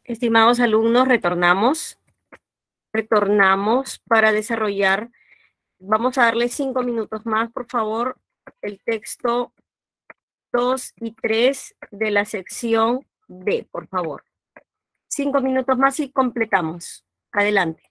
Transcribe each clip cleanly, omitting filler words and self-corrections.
Estimados alumnos, retornamos para desarrollar. Vamos a darle 5 minutos más, por favor, el texto 2 y 3 de la sección D, por favor. 5 minutos más y completamos. Adelante.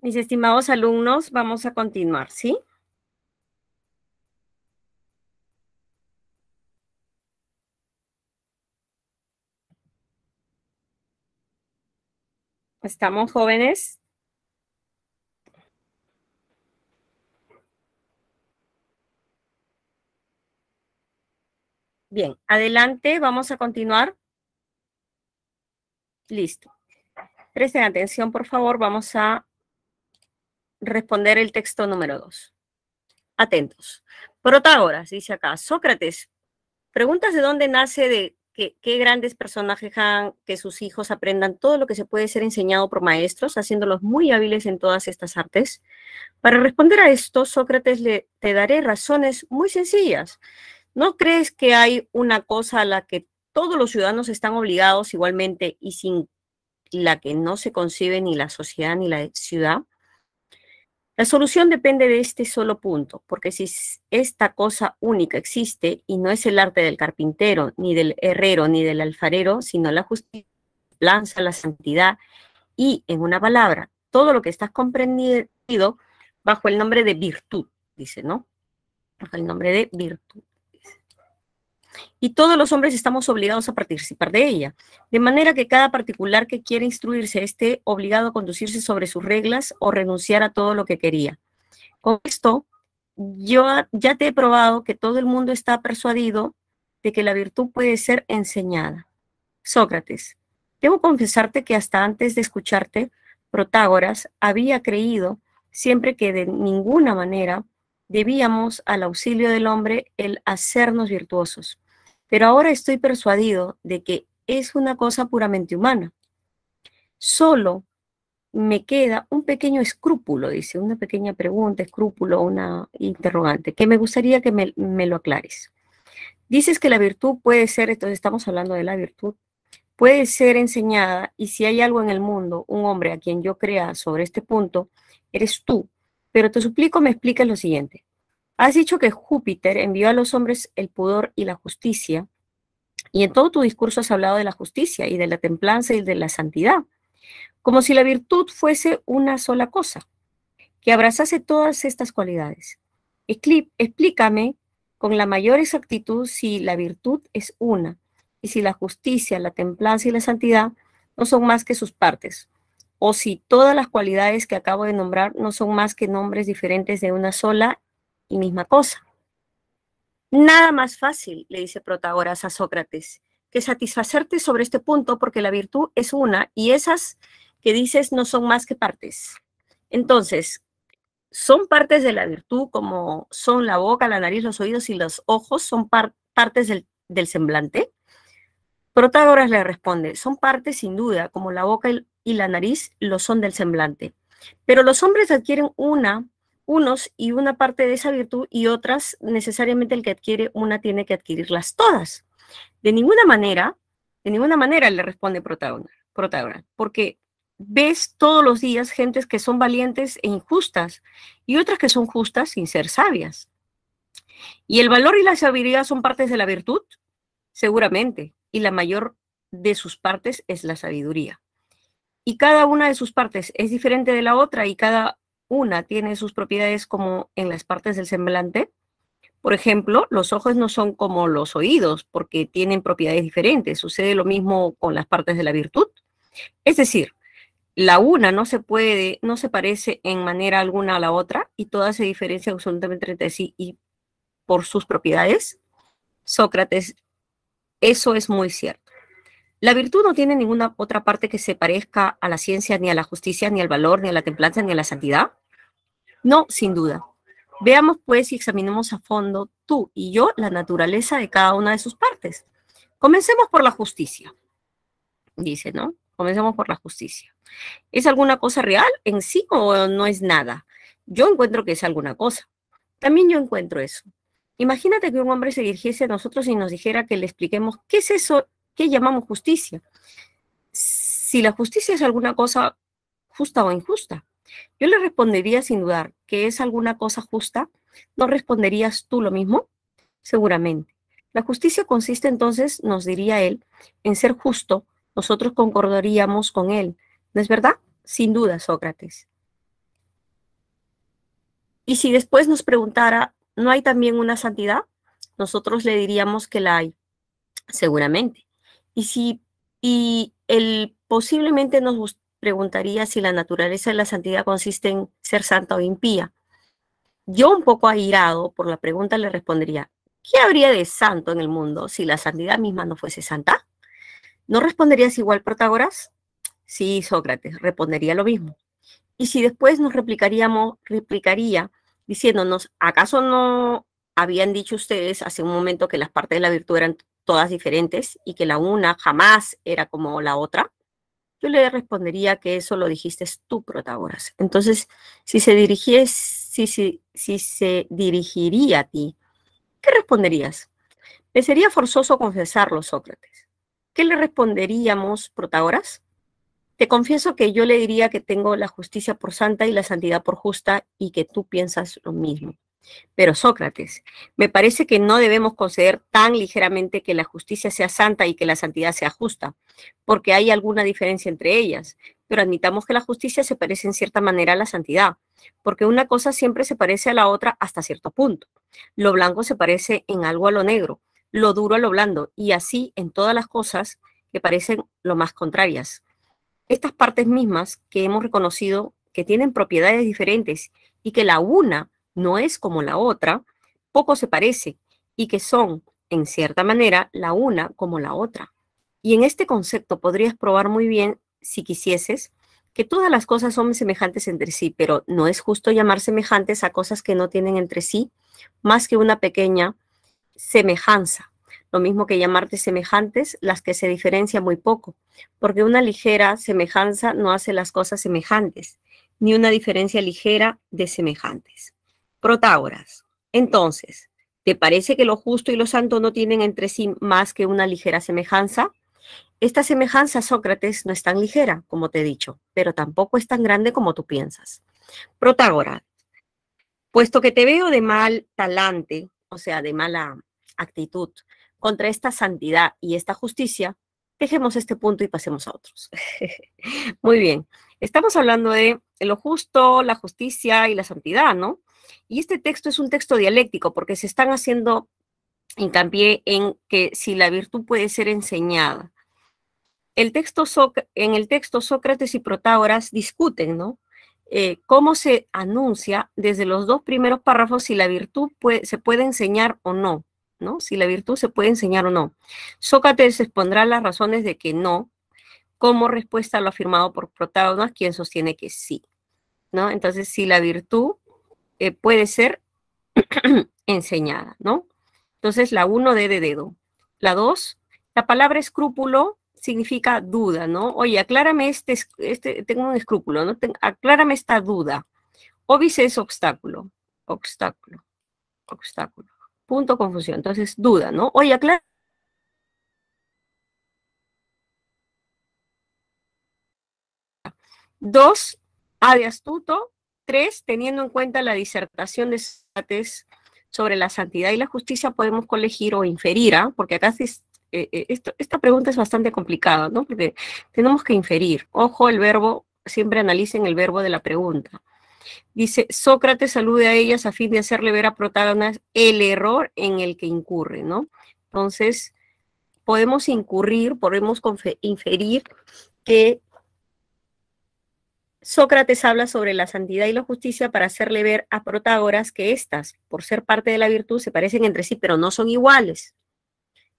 Mis estimados alumnos, vamos a continuar, ¿sí? ¿Estamos jóvenes? Bien, adelante, vamos a continuar. Listo. Presten atención, por favor, vamos a responder el texto número 2. Atentos. Protágoras, dice acá, Sócrates, preguntas de dónde nace de qué grandes personajes hagan que sus hijos aprendan todo lo que se puede ser enseñado por maestros, haciéndolos muy hábiles en todas estas artes. Para responder a esto, Sócrates te daré razones muy sencillas. ¿No crees que hay una cosa a la que todos los ciudadanos están obligados igualmente y sin la que no se concibe ni la sociedad ni la ciudad? La solución depende de este solo punto, porque si esta cosa única existe y no es el arte del carpintero, ni del herrero, ni del alfarero, sino la justicia, la santidad y, en una palabra, todo lo que estás comprendido bajo el nombre de virtud, dice, ¿no? Bajo el nombre de virtud. Y todos los hombres estamos obligados a participar de ella, de manera que cada particular que quiere instruirse esté obligado a conducirse sobre sus reglas o renunciar a todo lo que quería. Con esto, yo ya te he probado que todo el mundo está persuadido de que la virtud puede ser enseñada. Sócrates, debo confesarte que hasta antes de escucharte, Protágoras había creído siempre que de ninguna manera debíamos al auxilio del hombre el hacernos virtuosos. Pero ahora estoy persuadido de que es una cosa puramente humana. Solo me queda un pequeño escrúpulo, dice, una pequeña pregunta, escrúpulo, una interrogante, que me gustaría que me lo aclares. Dices que la virtud puede ser, entonces estamos hablando de la virtud, puede ser enseñada, y si hay algo en el mundo, un hombre a quien yo crea sobre este punto, eres tú. Pero te suplico me expliques lo siguiente. Has dicho que Júpiter envió a los hombres el pudor y la justicia, y en todo tu discurso has hablado de la justicia y de la templanza y de la santidad, como si la virtud fuese una sola cosa, que abrazase todas estas cualidades. Explícame con la mayor exactitud si la virtud es una, y si la justicia, la templanza y la santidad no son más que sus partes, o si todas las cualidades que acabo de nombrar no son más que nombres diferentes de una sola y misma cosa. Nada más fácil, le dice Protágoras a Sócrates, que satisfacerte sobre este punto, porque la virtud es una y esas que dices no son más que partes. Entonces, son partes de la virtud como son la boca, la nariz, los oídos y los ojos, son partes del semblante. Protágoras le responde, son partes sin duda, como la boca y la nariz lo son del semblante. Pero los hombres adquieren unos y una parte de esa virtud y otras, necesariamente el que adquiere una tiene que adquirirlas todas. De ninguna manera le responde Protágoras, porque ves todos los días gentes que son valientes e injustas y otras que son justas sin ser sabias. ¿Y el valor y la sabiduría son partes de la virtud? Seguramente, y la mayor de sus partes es la sabiduría. Y cada una de sus partes es diferente de la otra y cada una tiene sus propiedades como en las partes del semblante. Por ejemplo, los ojos no son como los oídos porque tienen propiedades diferentes. Sucede lo mismo con las partes de la virtud. Es decir, la una no se parece en manera alguna a la otra y todas se diferencian absolutamente entre sí y por sus propiedades. Sócrates, eso es muy cierto. La virtud no tiene ninguna otra parte que se parezca a la ciencia, ni a la justicia, ni al valor, ni a la templanza, ni a la santidad. No, sin duda. Veamos pues y examinemos a fondo tú y yo la naturaleza de cada una de sus partes. Comencemos por la justicia, dice, ¿no? Comencemos por la justicia. ¿Es alguna cosa real en sí o no es nada? Yo encuentro que es alguna cosa. También yo encuentro eso. Imagínate que un hombre se dirigiese a nosotros y nos dijera que le expliquemos qué es eso que llamamos justicia. Si la justicia es alguna cosa justa o injusta. Yo le respondería sin dudar que es alguna cosa justa. ¿No responderías tú lo mismo? Seguramente. La justicia consiste entonces, nos diría él, en ser justo. Nosotros concordaríamos con él. ¿No es verdad? Sin duda, Sócrates. Y si después nos preguntara, ¿no hay también una santidad? Nosotros le diríamos que la hay, seguramente. Y él posiblemente nos preguntaría si la naturaleza de la santidad consiste en ser santa o impía. Yo, un poco airado por la pregunta, le respondería, ¿qué habría de santo en el mundo si la santidad misma no fuese santa? ¿No responderías igual, Protágoras? Sí, Sócrates, respondería lo mismo. Y si después nos replicaría diciéndonos, ¿acaso no habían dicho ustedes hace un momento que las partes de la virtud eran todas diferentes y que la una jamás era como la otra? Yo le respondería que eso lo dijiste tú, Protágoras. Entonces, si se dirigiría a ti, ¿qué responderías? Me sería forzoso confesarlo, Sócrates. ¿Qué le responderíamos, Protágoras? Te confieso que yo le diría que tengo la justicia por santa y la santidad por justa y que tú piensas lo mismo. Pero Sócrates, me parece que no debemos conceder tan ligeramente que la justicia sea santa y que la santidad sea justa, porque hay alguna diferencia entre ellas. Pero admitamos que la justicia se parece en cierta manera a la santidad, porque una cosa siempre se parece a la otra hasta cierto punto. Lo blanco se parece en algo a lo negro, lo duro a lo blando, y así en todas las cosas que parecen lo más contrarias. Estas partes mismas que hemos reconocido que tienen propiedades diferentes y que la una no es como la otra, poco se parece y que son, en cierta manera, la una como la otra. Y en este concepto podrías probar muy bien, si quisieses, que todas las cosas son semejantes entre sí, pero no es justo llamar semejantes a cosas que no tienen entre sí más que una pequeña semejanza. Lo mismo que llamarte semejantes, las que se diferencian muy poco, porque una ligera semejanza no hace las cosas semejantes, ni una diferencia ligera de semejantes. Protágoras. Entonces, ¿te parece que lo justo y lo santo no tienen entre sí más que una ligera semejanza? Esta semejanza, Sócrates, no es tan ligera, como te he dicho, pero tampoco es tan grande como tú piensas. Protágoras, puesto que te veo de mal talante, o sea, de mala actitud, contra esta santidad y esta justicia, dejemos este punto y pasemos a otros. Muy bien, estamos hablando de lo justo, la justicia y la santidad, ¿no? Y este texto es un texto dialéctico porque se están haciendo hincapié en que si la virtud puede ser enseñada. En el texto Sócrates y Protágoras discuten, ¿no? Cómo se anuncia desde los dos primeros párrafos si la virtud se puede enseñar o no, ¿no? Si la virtud se puede enseñar o no. Sócrates expondrá las razones de que no, como respuesta a lo afirmado por Protágoras, quien sostiene que sí, ¿no? Entonces, si la virtud puede ser enseñada, ¿no? Entonces, la 1, D de dedo. La 2, la palabra escrúpulo significa duda, ¿no? Oye, aclárame tengo un escrúpulo, ¿no? Aclárame esta duda. Obis es obstáculo, obstáculo, obstáculo. Punto, confusión. Entonces, duda, ¿no? Oye, aclárame. 2, A de astuto. 3, teniendo en cuenta la disertación de Sócrates sobre la santidad y la justicia, podemos colegir o inferir, ¿ah? Porque acá esta pregunta es bastante complicada, ¿no? Porque tenemos que inferir. Ojo, el verbo, siempre analicen el verbo de la pregunta. Dice, Sócrates alude a ellas a fin de hacerle ver a Protágoras el error en el que incurre, ¿no? Entonces, podemos inferir que Sócrates habla sobre la santidad y la justicia para hacerle ver a Protágoras que éstas, por ser parte de la virtud, se parecen entre sí, pero no son iguales.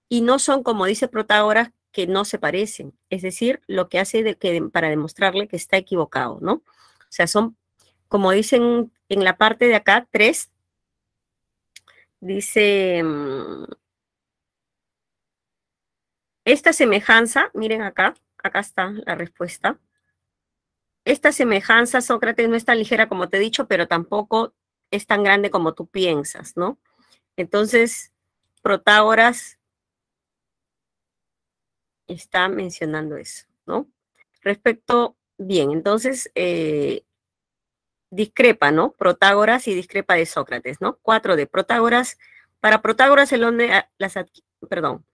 Y no son, como dice Protágoras, que no se parecen. Es decir, lo que hace para demostrarle que está equivocado, ¿no? O sea, son, como dicen en la parte de acá, 3, dice, esta semejanza, miren acá está la respuesta. Esta semejanza, Sócrates, no es tan ligera como te he dicho, pero tampoco es tan grande como tú piensas, ¿no? Entonces, Protágoras está mencionando eso, ¿no? Respecto, bien, entonces, discrepa, ¿no? Protágoras y discrepa de Sócrates, ¿no? 4 de Protágoras. Para Protágoras, el hombre, perdón,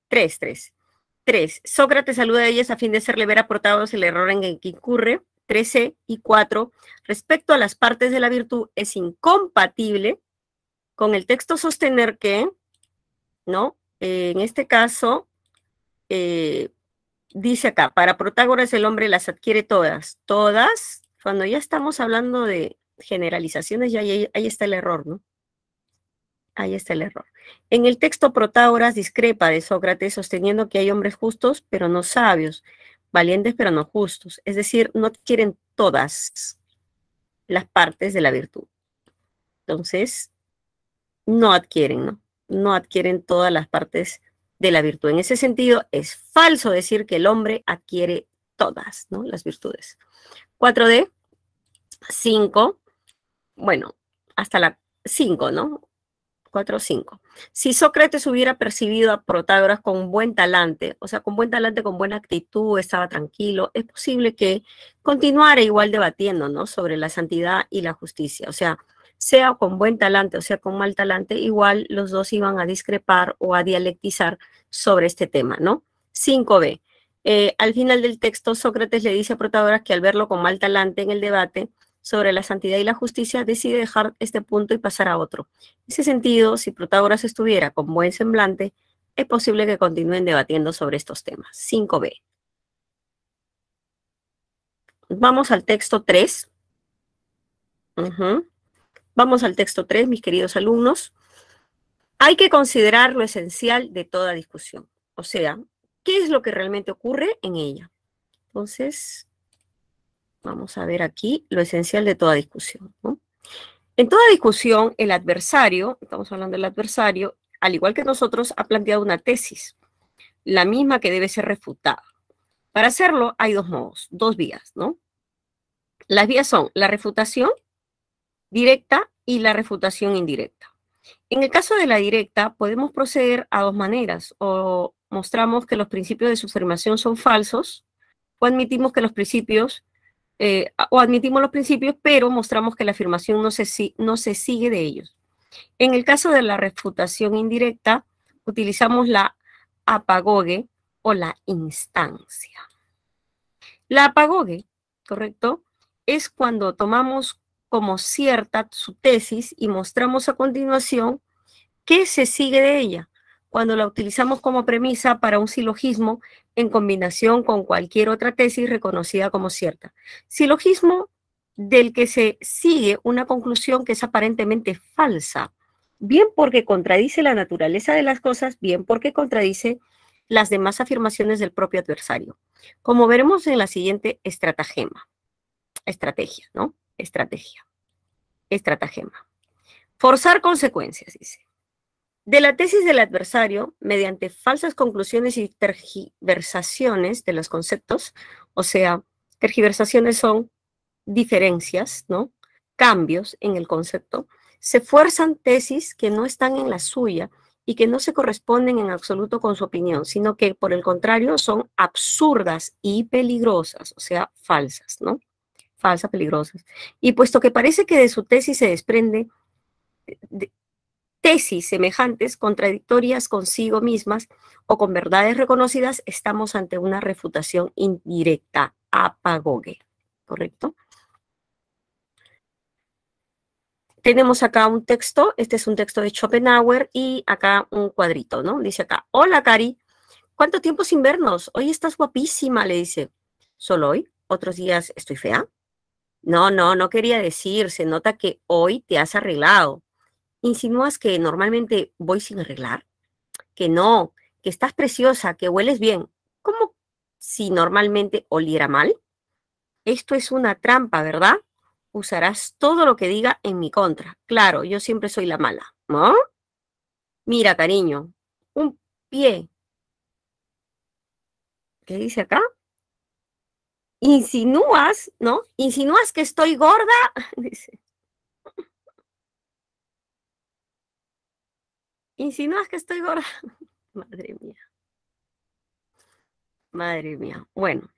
3. Sócrates saluda a ellas a fin de hacerle ver a Protágoras el error en el que incurre. 13 y 4, respecto a las partes de la virtud, es incompatible con el texto sostener que, ¿no? En este caso, dice acá, para Protágoras el hombre las adquiere todas. Todas, cuando ya estamos hablando de generalizaciones, ya ahí está el error, ¿no? Ahí está el error. En el texto Protágoras discrepa de Sócrates sosteniendo que hay hombres justos, pero no sabios, valientes, pero no justos. Es decir, no adquieren todas las partes de la virtud. Entonces, no adquieren, ¿no? No adquieren todas las partes de la virtud. En ese sentido, es falso decir que el hombre adquiere todas, ¿no? Las virtudes. 4D, 5, bueno, hasta la 5, ¿no? 4, 5. Si Sócrates hubiera percibido a Protágoras con buen talante, o sea, con buen talante, con buena actitud, estaba tranquilo, es posible que continuara igual debatiendo, ¿no? Sobre la santidad y la justicia. O sea con buen talante o sea con mal talante, igual los dos iban a discrepar o a dialectizar sobre este tema, ¿no? 5b. Al final del texto, Sócrates le dice a Protágoras que al verlo con mal talante en el debate sobre la santidad y la justicia, decide dejar este punto y pasar a otro. En ese sentido, si Protágoras estuviera con buen semblante, es posible que continúen debatiendo sobre estos temas. 5b. Vamos al texto 3. Vamos al texto 3, mis queridos alumnos. Hay que considerar lo esencial de toda discusión. O sea, ¿qué es lo que realmente ocurre en ella? Entonces, vamos a ver aquí lo esencial de toda discusión, ¿no? En toda discusión, el adversario, estamos hablando del adversario, al igual que nosotros, ha planteado una tesis, la misma que debe ser refutada. Para hacerlo hay dos modos, dos vías, ¿no? Las vías son la refutación directa y la refutación indirecta. En el caso de la directa, podemos proceder a dos maneras, o mostramos que los principios de su afirmación son falsos, o admitimos que los principios, admitimos los principios, pero mostramos que la afirmación no se sigue de ellos. En el caso de la refutación indirecta, utilizamos la apagoge o la instancia. La apagoge, ¿correcto? Es cuando tomamos como cierta su tesis y mostramos a continuación qué se sigue de ella, cuando la utilizamos como premisa para un silogismo en combinación con cualquier otra tesis reconocida como cierta. Silogismo del que se sigue una conclusión que es aparentemente falsa, bien porque contradice la naturaleza de las cosas, bien porque contradice las demás afirmaciones del propio adversario. Como veremos en la siguiente estrategia, ¿no? Estratagema. Forzar consecuencias, dice. De la tesis del adversario, mediante falsas conclusiones y tergiversaciones de los conceptos, o sea, tergiversaciones son diferencias, ¿no? Cambios en el concepto, se fuerzan tesis que no están en la suya y que no se corresponden en absoluto con su opinión, sino que por el contrario son absurdas y peligrosas, o sea, falsas, ¿no? Falsas, peligrosas. Y puesto que parece que de su tesis se desprende tesis semejantes, contradictorias consigo mismas o con verdades reconocidas, estamos ante una refutación indirecta, apagoge, ¿correcto? Tenemos acá un texto, este es un texto de Schopenhauer y acá un cuadrito, ¿no? Dice acá, hola Cari, ¿cuánto tiempo sin vernos? Hoy estás guapísima, le dice. ¿Solo hoy? ¿Otros días estoy fea? No quería decir, se nota que hoy te has arreglado. ¿Insinúas que normalmente voy sin arreglar? Que no, que estás preciosa, que hueles bien. ¿Cómo si normalmente oliera mal? Esto es una trampa, ¿verdad? Usarás todo lo que diga en mi contra. Claro, yo siempre soy la mala, ¿no? Mira, cariño, un pie. ¿Qué dice acá? Insinúas, ¿no? Insinúas que estoy gorda. Dice. Insinúas que estoy gorda. Madre mía. Madre mía. Bueno.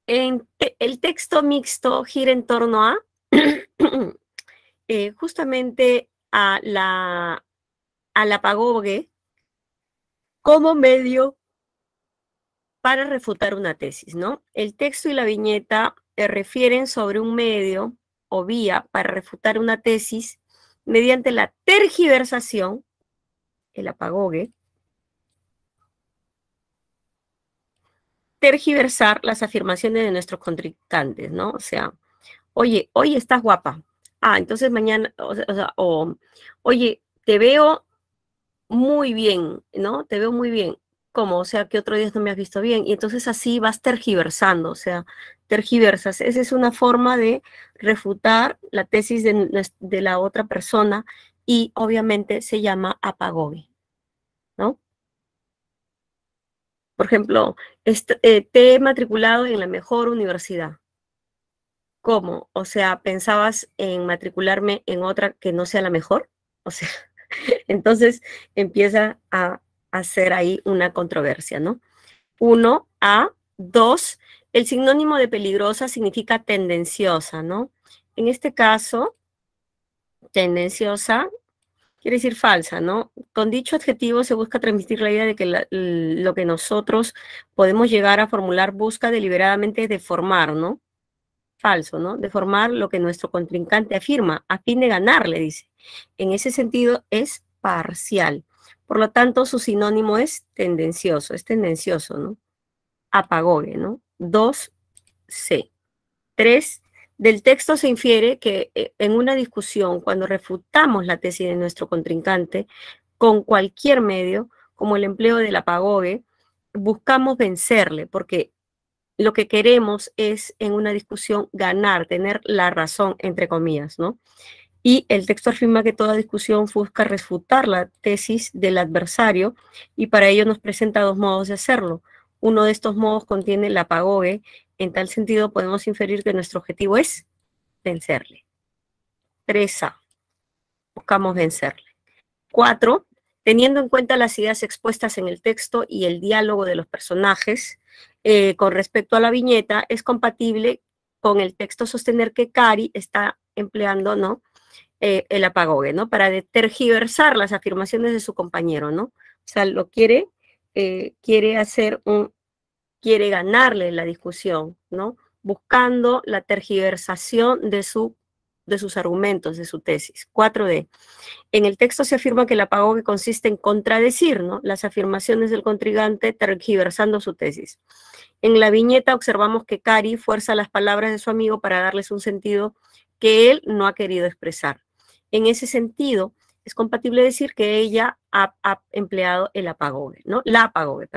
El texto mixto gira en torno a justamente a la apagogue como medio para refutar una tesis, ¿no? El texto y la viñeta refieren sobre un medio o vía para refutar una tesis mediante la tergiversación, el apagogue, tergiversar las afirmaciones de nuestros contrincantes, ¿no? O sea, oye, hoy estás guapa. Ah, entonces mañana, oye, te veo muy bien, ¿no? Te veo muy bien. ¿Cómo? O sea, que otro día no me has visto bien. Y entonces así vas tergiversando, o sea, tergiversas. Esa es una forma de refutar la tesis de la otra persona y obviamente se llama apagogue, ¿no? Por ejemplo, te he matriculado en la mejor universidad. ¿Cómo? O sea, ¿pensabas en matricularme en otra que no sea la mejor? O sea, entonces empieza a hacer ahí una controversia, ¿no? Uno, a. Dos, el sinónimo de peligrosa significa tendenciosa, ¿no? En este caso, tendenciosa quiere decir falsa, ¿no? Con dicho adjetivo se busca transmitir la idea de que lo que nosotros podemos llegar a formular busca deliberadamente deformar, ¿no? Falso, ¿no? Deformar lo que nuestro contrincante afirma a fin de ganarle, dice. En ese sentido es parcial. Por lo tanto, su sinónimo es tendencioso, ¿no? Apagogue, ¿no? Dos, C. Tres, del texto se infiere que en una discusión, cuando refutamos la tesis de nuestro contrincante con cualquier medio, como el empleo del apagogue, buscamos vencerle, porque lo que queremos es en una discusión ganar, tener la razón, entre comillas, ¿no? Y el texto afirma que toda discusión busca refutar la tesis del adversario y para ello nos presenta dos modos de hacerlo. Uno de estos modos contiene el apagogue. En tal sentido podemos inferir que nuestro objetivo es vencerle. 3A, buscamos vencerle. 4, teniendo en cuenta las ideas expuestas en el texto y el diálogo de los personajes, con respecto a la viñeta, es compatible con el texto sostener que Cari está empleando, ¿no? El apagogue, ¿no? Para tergiversar las afirmaciones de su compañero, ¿no? O sea, quiere hacer quiere ganarle la discusión, ¿no? Buscando la tergiversación de sus argumentos, de su tesis. 4D. En el texto se afirma que el apagogue consiste en contradecir, ¿no?, las afirmaciones del contrincante tergiversando su tesis. En la viñeta observamos que Cari fuerza las palabras de su amigo para darles un sentido que él no ha querido expresar. En ese sentido, es compatible decir que ella ha empleado el apagogue, ¿no? La apagogue.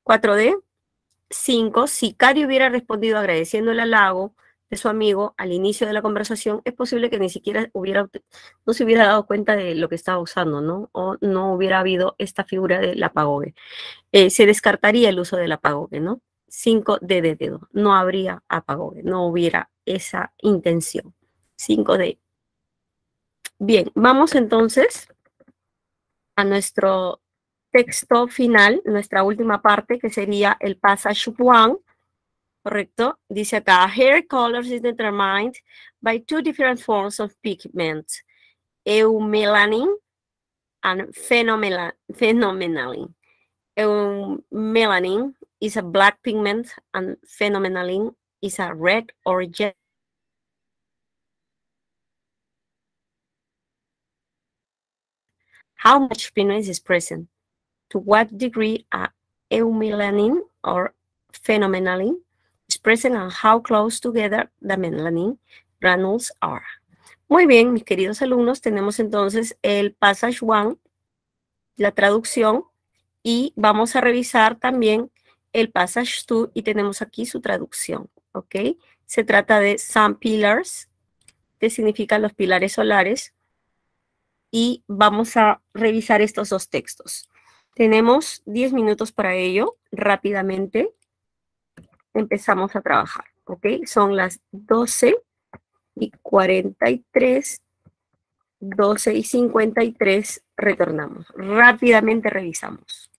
4D. 5. Si Cari hubiera respondido agradeciendo el halago de su amigo al inicio de la conversación, es posible que ni siquiera no se hubiera dado cuenta de lo que estaba usando, ¿no? O no hubiera habido esta figura del apagogue. Se descartaría el uso del apagogue, ¿no? 5D de dedo. No habría apagogue, no hubiera esa intención. 5D. Bien, vamos entonces a nuestro texto final, nuestra última parte, que sería el passage 1. Correcto. Dice acá, hair colors is determined by two different forms of pigment, eumelanin and phenomenaline. Eumelanin is a black pigment and phenomenaline is a red or yellow. How much pigment is present? To what degree are eumelanin or phenomenaline is present and how close together the melanin granules are? Muy bien, mis queridos alumnos, tenemos entonces el Passage 1, la traducción, y vamos a revisar también el Passage 2 y tenemos aquí su traducción, ¿ok? Se trata de Sun Pillars, que significan los pilares solares, y vamos a revisar estos dos textos. Tenemos 10 minutos para ello, rápidamente empezamos a trabajar, ¿ok? Son las 12:43, 12:53, retornamos. Rápidamente revisamos.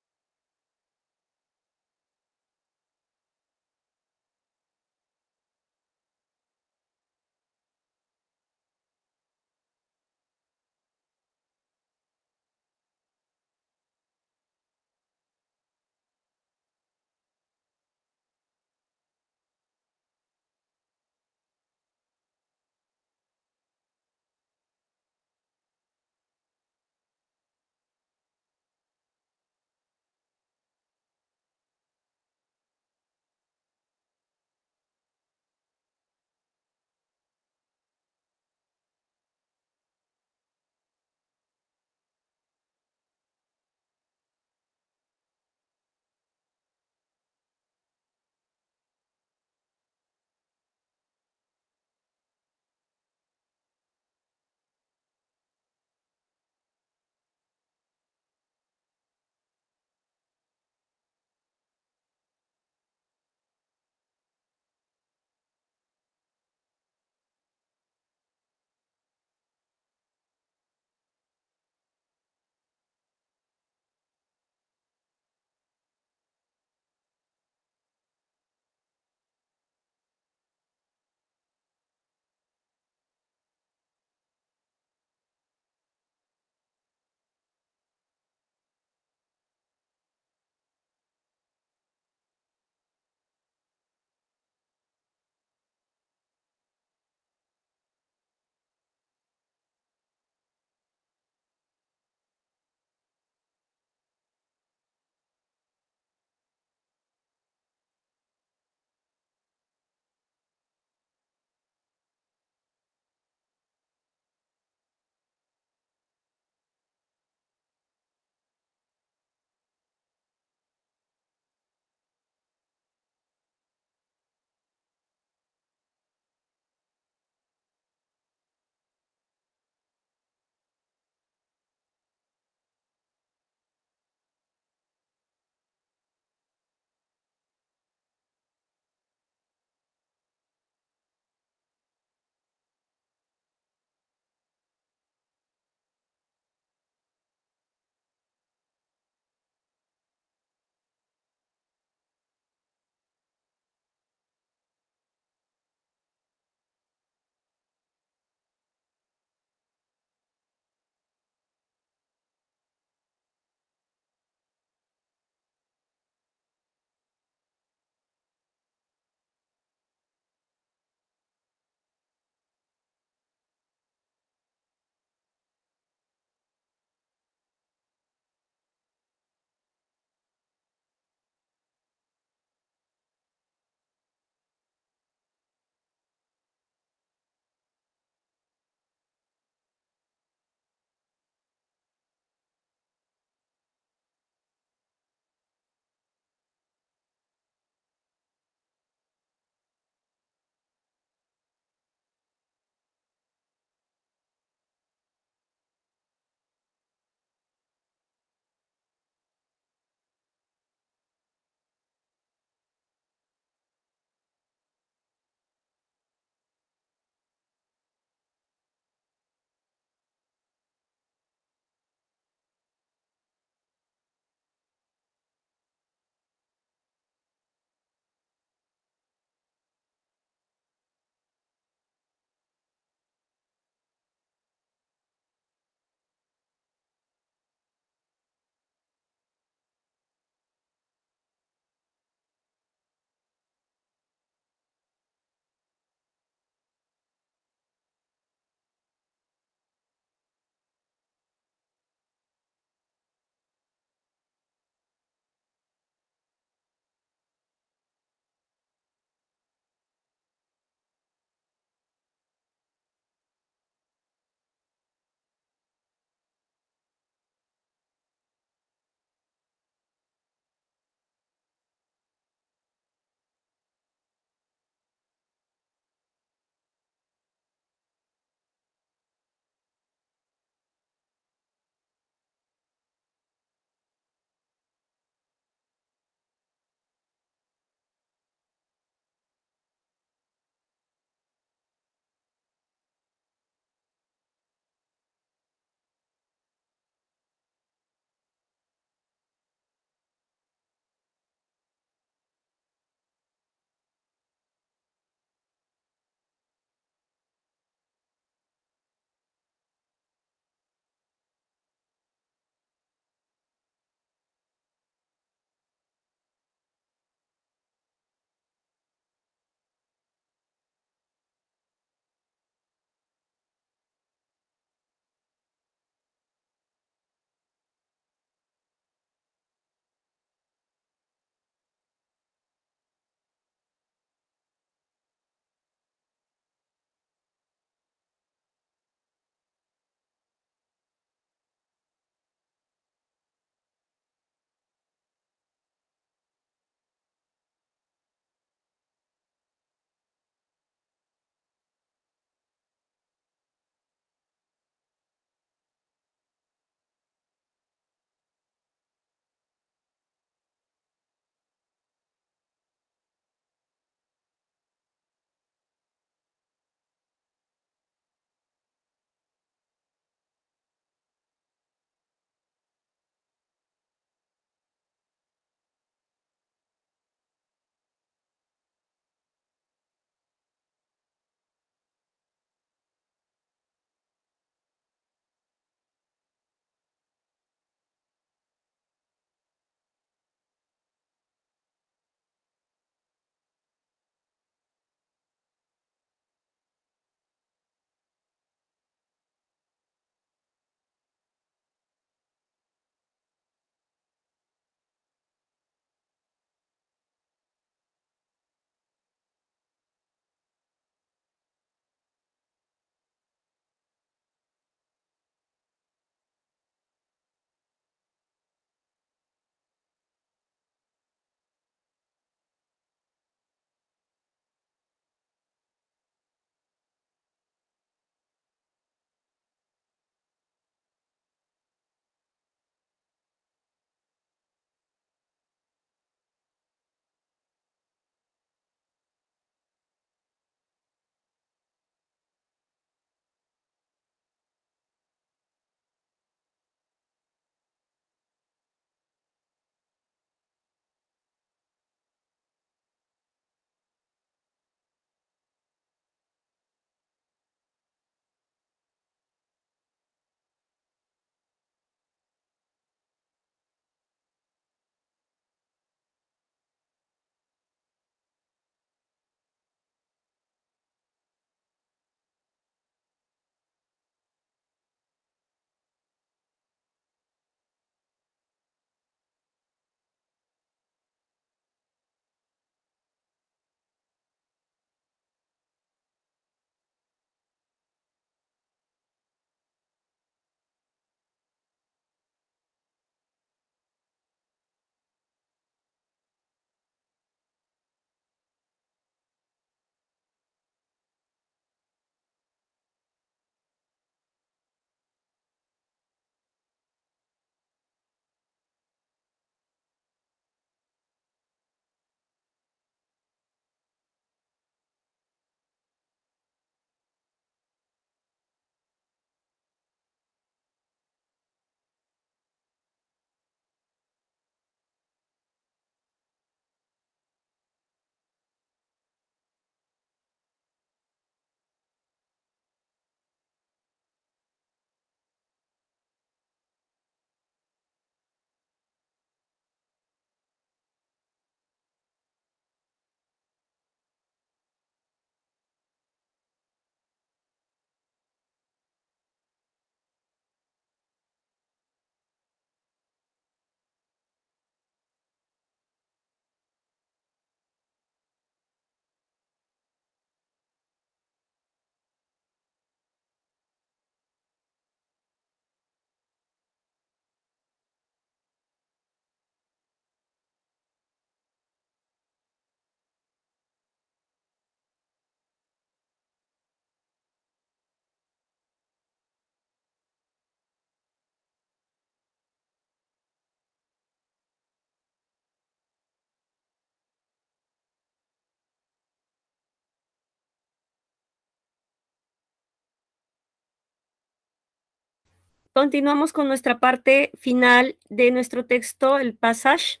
Continuamos con nuestra parte final de nuestro texto, el passage.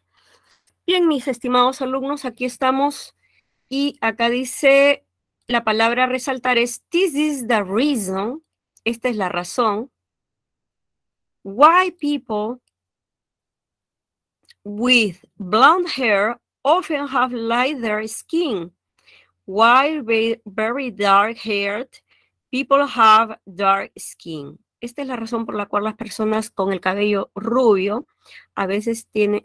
Bien, mis estimados alumnos, aquí estamos y acá dice la palabra a resaltar es this is the reason, esta es la razón, why people with blonde hair often have lighter skin, while very dark-haired people have dark skin. Esta es la razón por la cual las personas con el cabello rubio a veces tienen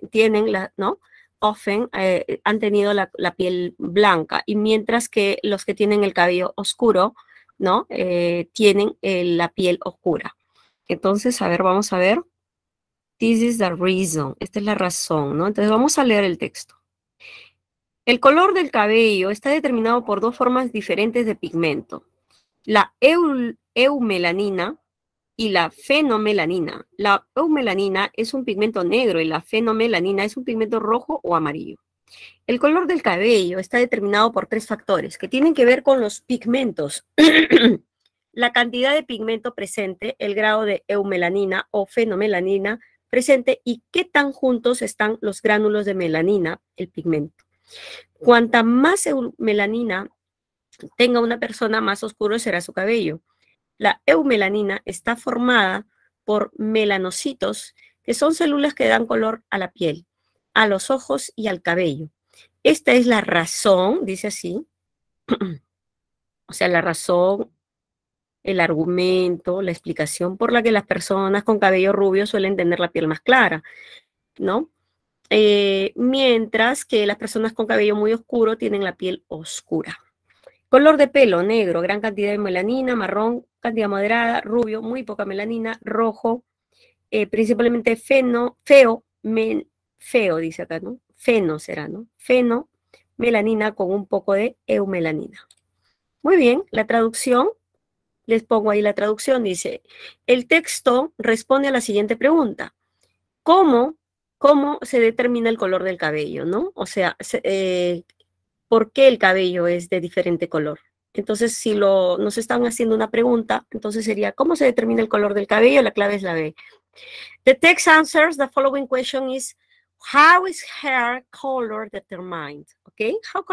¿no? Often han tenido la piel blanca, y mientras que los que tienen el cabello oscuro, ¿no? Tienen la piel oscura. Entonces, a ver, vamos a ver. This is the reason. Esta es la razón, ¿no? Entonces, vamos a leer el texto. El color del cabello está determinado por dos formas diferentes de pigmento. La eumelanina y la fenomelanina. La eumelanina es un pigmento negro y la fenomelanina es un pigmento rojo o amarillo. El color del cabello está determinado por tres factores que tienen que ver con los pigmentos. La cantidad de pigmento presente, el grado de eumelanina o fenomelanina presente y qué tan juntos están los gránulos de melanina, el pigmento. Cuanta más eumelanina tenga una persona, más oscuro será su cabello. La eumelanina está formada por melanocitos, que son células que dan color a la piel, a los ojos y al cabello. Esta es la razón, dice así, o sea, la razón, el argumento, la explicación por la que las personas con cabello rubio suelen tener la piel más clara, ¿no? Mientras que las personas con cabello muy oscuro tienen la piel oscura. Color de pelo, negro, gran cantidad de melanina, marrón, cantidad moderada, rubio, muy poca melanina, rojo, principalmente feo dice acá, ¿no? Feno será, ¿no? Feno, melanina con un poco de eumelanina. Muy bien, la traducción, les pongo ahí la traducción, dice, el texto responde a la siguiente pregunta. ¿Cómo se determina el color del cabello, no? O sea, ¿por qué el cabello es de diferente color? Entonces, si nos están haciendo una pregunta, entonces sería, ¿cómo se determina el color del cabello? La clave es la B. The text answers the following question is, how is hair color determined? Okay, how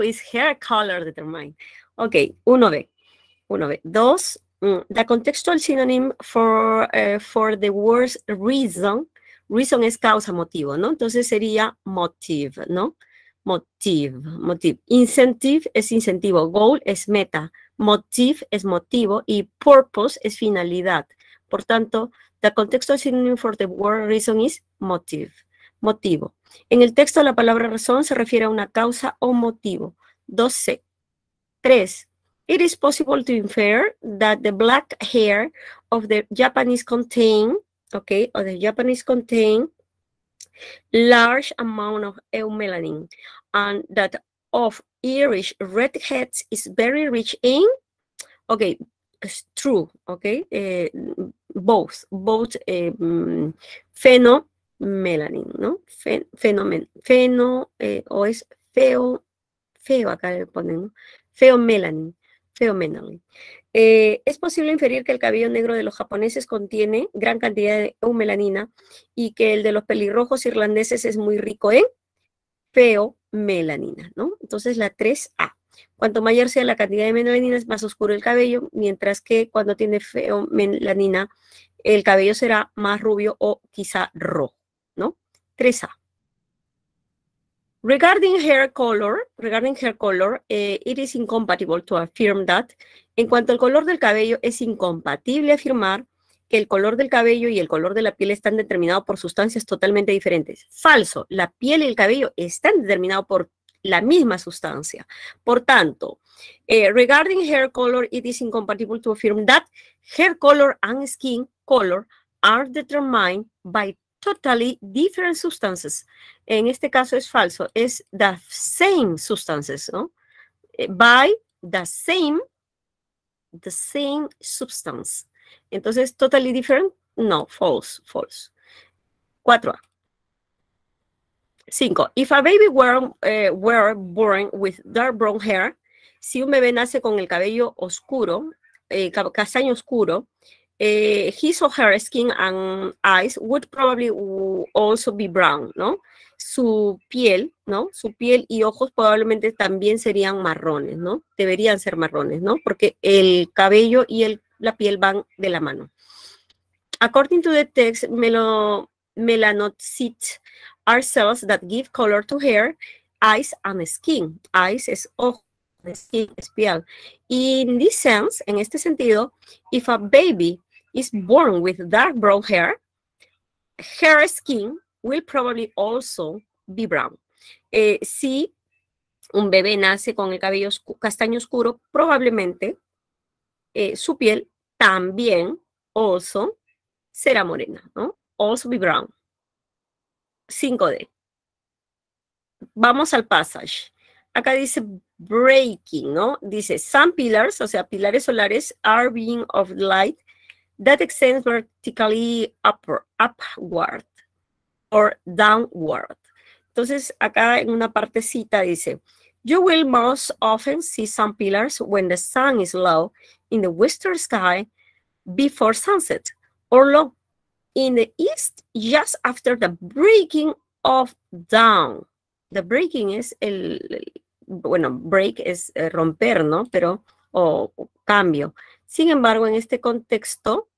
is hair color determined? Okay, 1B. 1B. 2, the contextual synonym for the word reason. Reason es causa, motivo, ¿no? Entonces sería motive, ¿no? Motive. Incentive es incentivo. Goal es meta. Motive es motivo y purpose es finalidad. Por tanto, the contextual synonym for the word reason is motive. Motivo. En el texto la palabra razón se refiere a una causa o motivo. 2C. 3. It is possible to infer that the black hair of the Japanese contain large amount of eumelanin, and that of Irish redheads is very rich in, it's true, both phenomelanin, ¿no? O es feo acá le ponen, ¿no? Pheomelanin. Es posible inferir que el cabello negro de los japoneses contiene gran cantidad de eumelanina y que el de los pelirrojos irlandeses es muy rico en feomelanina, ¿no? Entonces la 3A. Cuanto mayor sea la cantidad de melanina, es más oscuro el cabello, mientras que cuando tiene feomelanina, el cabello será más rubio o quizá rojo, ¿no? 3A. Regarding hair color, it is incompatible to affirm that. En cuanto al color del cabello, es incompatible afirmar que el color del cabello y el color de la piel están determinados por sustancias totalmente diferentes. Falso, la piel y el cabello están determinados por la misma sustancia. Por tanto, regarding hair color, it is incompatible to affirm that hair color and skin color are determined by totally different substances. En este caso es falso, es the same substances, ¿no? By the same substance. Entonces, totally different, no, false. 4A. 5. If a baby were born with dark brown hair, Si un bebé nace con el cabello oscuro, castaño oscuro, his or her skin and eyes would probably also be brown, ¿no? Su piel, ¿no? Su piel y ojos probablemente también serían marrones, ¿no? Deberían ser marrones, ¿no? Porque el cabello y la piel van de la mano. According to the text, melanocytes are cells that give color to hair, eyes, and skin. Eyes es ojo, skin es piel. In this sense, en este sentido, if a baby is born with dark brown hair, her skin will probably also be brown. Si un bebé nace con el cabello castaño oscuro, probablemente su piel también also será morena, ¿no? Also be brown. 5D. Vamos al passage. Acá dice breaking, ¿no? Dice, some pillars, o sea, pilares solares, are being of light that extends vertically upward or downward. Entonces, acá en una partecita dice, you will most often see some pillars when the sun is low in the western sky before sunset, or low in the east just after the breaking of dawn. The breaking es bueno, break es romper, ¿no? Pero, o cambio. Sin embargo, en este contexto,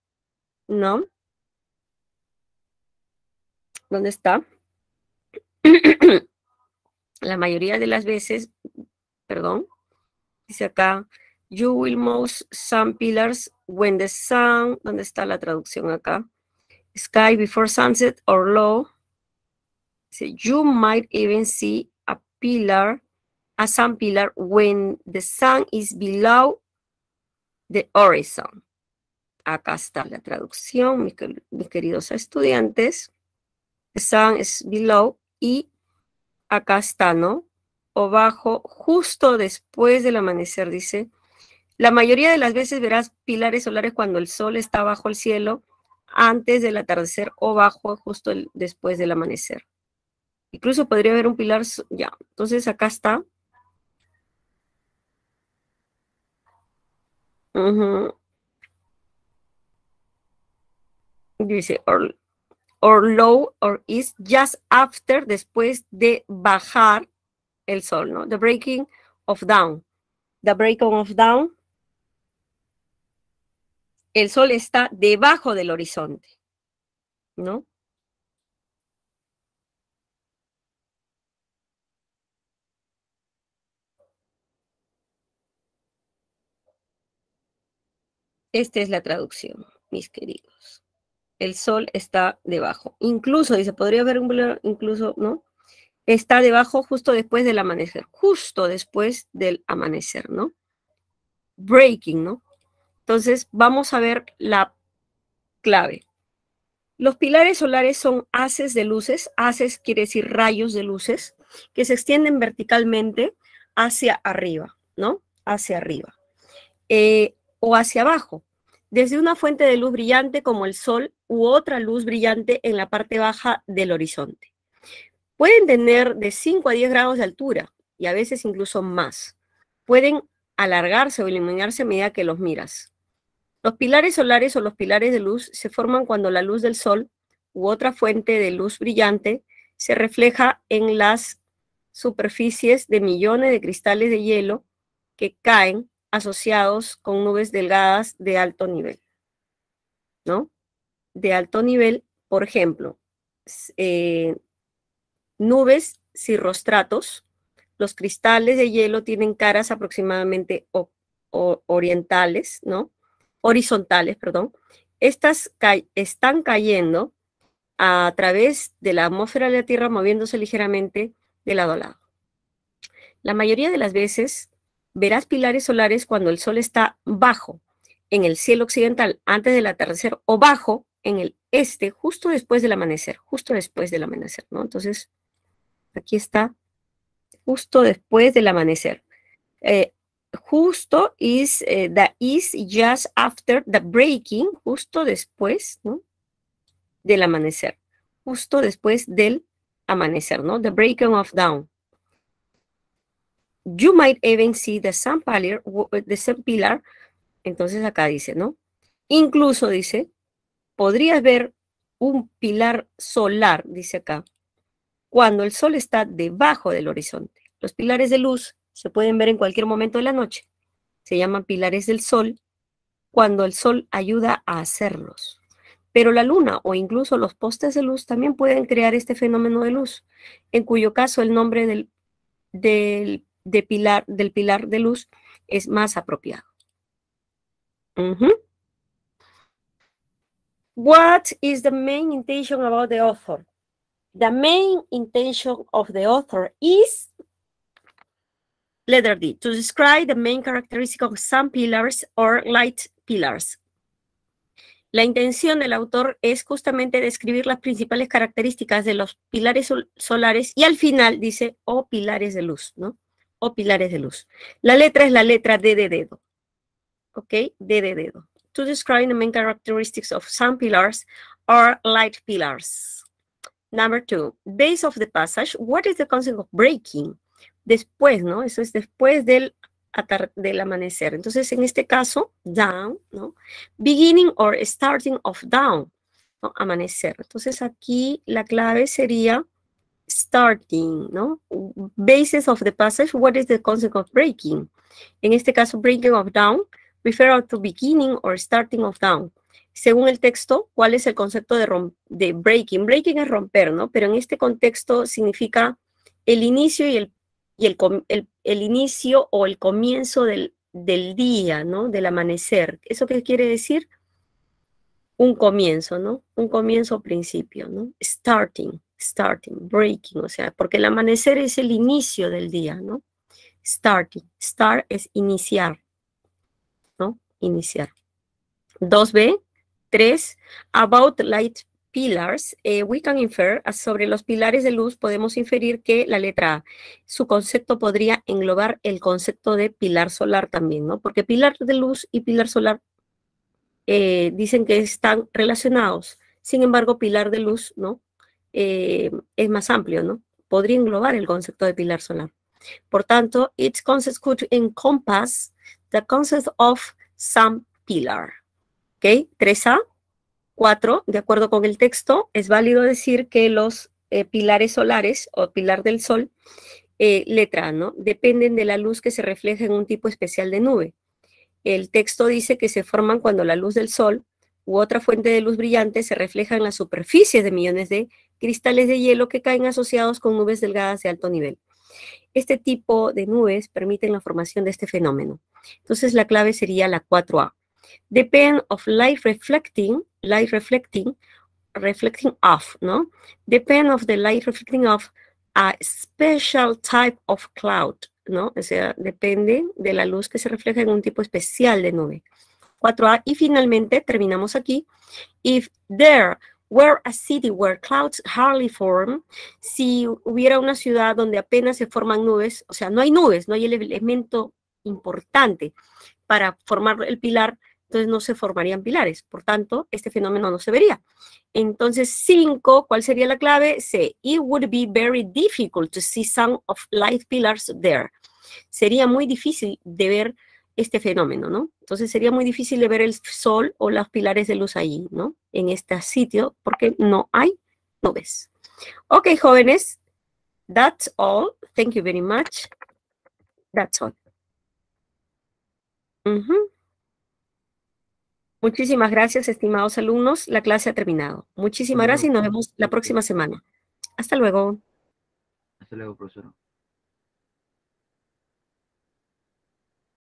¿no? ¿Dónde está? La mayoría de las veces, perdón, dice acá, you will most some pillars when the sun, ¿dónde está la traducción acá? Sky before sunset or low. So you might even see a sun pillar when the sun is below the horizon. Acá está la traducción, mis queridos estudiantes. The sun is below y acá está, ¿no? O bajo, justo después del amanecer, dice. La mayoría de las veces verás pilares solares cuando el sol está bajo el cielo, antes del atardecer o bajo, justo después del amanecer. Incluso podría haber un pilar, ya, entonces acá está. Dice, or low, or is just after, después de bajar el sol, ¿no? The breaking of dawn. The breaking of dawn. El sol está debajo del horizonte, ¿no? Esta es la traducción, mis queridos. El sol está debajo. Incluso, dice, podría haber un incluso, ¿no? Está debajo justo después del amanecer. Justo después del amanecer, ¿no? Breaking, ¿no? Entonces, vamos a ver la clave. Los pilares solares son haces de luces. Haces quiere decir rayos de luces que se extienden verticalmente hacia arriba, ¿no? Hacia arriba. O hacia abajo, desde una fuente de luz brillante como el sol u otra luz brillante en la parte baja del horizonte. Pueden tener de 5 a 10 grados de altura y a veces incluso más. Pueden alargarse o iluminarse a medida que los miras. Los pilares solares o los pilares de luz se forman cuando la luz del sol u otra fuente de luz brillante se refleja en las superficies de millones de cristales de hielo que caen asociados con nubes delgadas de alto nivel, ¿no? De alto nivel, por ejemplo, nubes cirrostratos. Los cristales de hielo tienen caras aproximadamente orientales, ¿no? Horizontales, perdón. Estas están cayendo a través de la atmósfera de la Tierra, moviéndose ligeramente de lado a lado. La mayoría de las veces verás pilares solares cuando el sol está bajo en el cielo occidental antes del atardecer o bajo en el este justo después del amanecer, ¿no? Entonces, aquí está justo después del amanecer. Justo is the is just after the breaking, justo después, ¿no? Del amanecer, justo después del amanecer, ¿no? The breaking of dawn. You might even see the sun pillar. Entonces acá dice, ¿no? Incluso dice, podrías ver un pilar solar, dice acá, cuando el sol está debajo del horizonte. Los pilares de luz se pueden ver en cualquier momento de la noche. Se llaman pilares del sol cuando el sol ayuda a hacerlos. Pero la luna o incluso los postes de luz también pueden crear este fenómeno de luz, en cuyo caso el nombre del pilar de luz es más apropiado. What is the main intention about the author? The main intention of the author is, letter D, to describe the main characteristic of sun pillars or light pillars. La intención del autor es justamente describir las principales características de los pilares solares y al final dice, o pilares de luz, ¿no? O pilares de luz. La letra es la letra D de dedo. ¿Ok? D de dedo. To describe the main characteristics of sun pillars or light pillars. Number 2, base of the passage. What is the concept of breaking? Después, ¿no? Eso es después del amanecer. Entonces, en este caso, down, ¿no? Beginning or starting of down, ¿no? Amanecer. Entonces, aquí la clave sería starting, ¿no? Basis of the passage. What is the concept of breaking? En este caso, breaking of down, refer to beginning or starting of down. Según el texto, ¿cuál es el concepto de breaking? Breaking es romper, ¿no? Pero en este contexto significa el inicio y el inicio o el comienzo del día, ¿no? Del amanecer. ¿Eso qué quiere decir? Un comienzo, ¿no? Un comienzo o principio, ¿no? Starting, breaking, o sea, porque el amanecer es el inicio del día, ¿no? Starting, start es iniciar, ¿no? Iniciar. 2B. 3. About light pillars, we can infer, sobre los pilares de luz podemos inferir que la letra A, su concepto podría englobar el concepto de pilar solar también, ¿no? Porque pilar de luz y pilar solar dicen que están relacionados. Sin embargo, pilar de luz, ¿no? Es más amplio, ¿no? Podría englobar el concepto de pilar solar. Por tanto, its concept could encompass the concept of sun pillar. ¿Ok? 3A. 4, de acuerdo con el texto, es válido decir que los pilares solares o pilar del sol, letra A, ¿no? Dependen de la luz que se refleja en un tipo especial de nube. El texto dice que se forman cuando la luz del sol u otra fuente de luz brillante se refleja en las superficies de millones de cristales de hielo que caen asociados con nubes delgadas de alto nivel. Este tipo de nubes permiten la formación de este fenómeno. Entonces la clave sería la 4A. Depend of light reflecting off, ¿no? Depend of the light reflecting off a special type of cloud, ¿no? O sea, depende de la luz que se refleja en un tipo especial de nube. 4A. Y finalmente, terminamos aquí. If there were a city where clouds hardly form, si hubiera una ciudad donde apenas se forman nubes, o sea, no hay nubes, no hay el elemento importante para formar el pilar, entonces no se formarían pilares. Por tanto, este fenómeno no se vería. Entonces, 5, ¿cuál sería la clave? C. It would be very difficult to see some of light pillars there. Sería muy difícil de ver este fenómeno, ¿no? Entonces sería muy difícil de ver el sol o los pilares de luz allí, ¿no? En este sitio, porque no hay nubes. Ok, jóvenes. That's all. Thank you very much. That's all. Muchísimas gracias, estimados alumnos. La clase ha terminado. Muchísimas gracias y nos vemos la próxima semana. Hasta luego. Hasta luego, profesor.